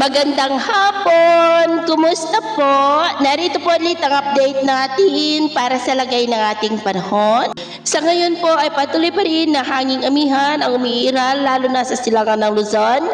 Magandang hapon! Kumusta po? Narito po ulit ang update natin para sa lagay ng ating panahon. Sa ngayon po ay patuloy pa rin na hanging amihan ang umiiral lalo na sa silangan ng Luzon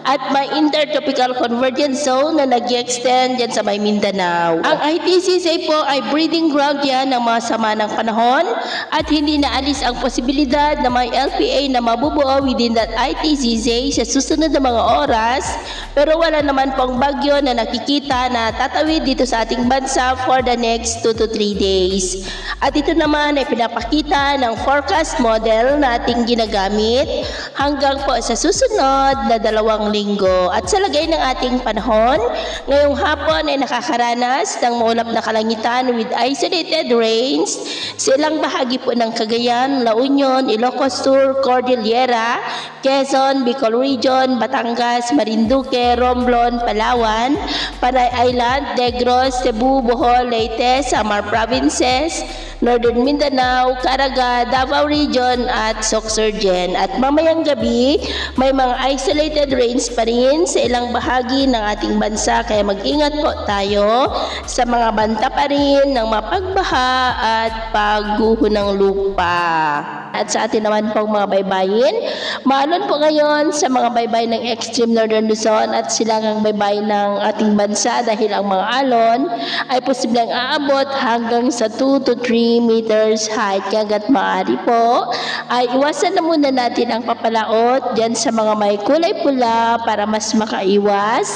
at may intertropical convergence zone na nag-extend dyan sa may Mindanao. Ang ITCZ po ay breeding ground yan ng mga sama ng panahon at hindi naalis ang posibilidad na may LPA na mabubuo within that ITCZ sa susunod na mga oras, pero wala naman pong bagyo na nakikita na tatawid dito sa ating bansa for the next 2 to 3 days. At ito naman ay pinapakita ng forecast model na ating ginagamit hanggang po sa susunod na 2 linggo. At sa lagay ng ating panahon, ngayong hapon ay nakakaranas ng maulap na kalangitan with isolated rains sa ilang bahagi po ng Cagayan, La Union, Ilocos Sur, Cordillera, Quezon, Bicol Region, Batangas, Marinduque, Romblon, Palawan, Panay Island, Negros, Cebu, Bohol, Leyte, Samar Provinces, Northern Mindanao, Caraga, Davao Region at Sorsogon. At mamayang gabi, may mga isolated rains pa rin sa ilang bahagi ng ating bansa, kaya mag-ingat po tayo sa mga banta pa rin ng mapagbaha at pagguho ng lupa. At sa atin naman pong mga baybayin, maalon po ngayon sa mga baybay ng extreme northern Luzon at silangang baybay ng ating bansa dahil ang mga alon ay posibleng aabot hanggang sa 2 to 3 meters height. Hanggat maaari po ay iwasan na muna natin ang papalaot dyan sa mga may kulay pula para mas makaiwas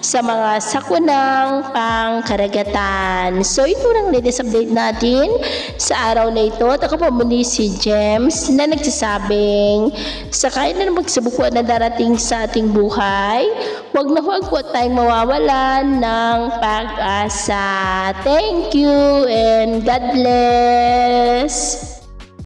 sa mga sakunang pangkaragatan. So ito lang latest update natin sa araw na ito. At ako po muli si James na nagsasabing sakay na magsabukuan na darating sa ating buhay, huwag na huwag po tayong mawawalan ng pag-asa. Thank you and God bless!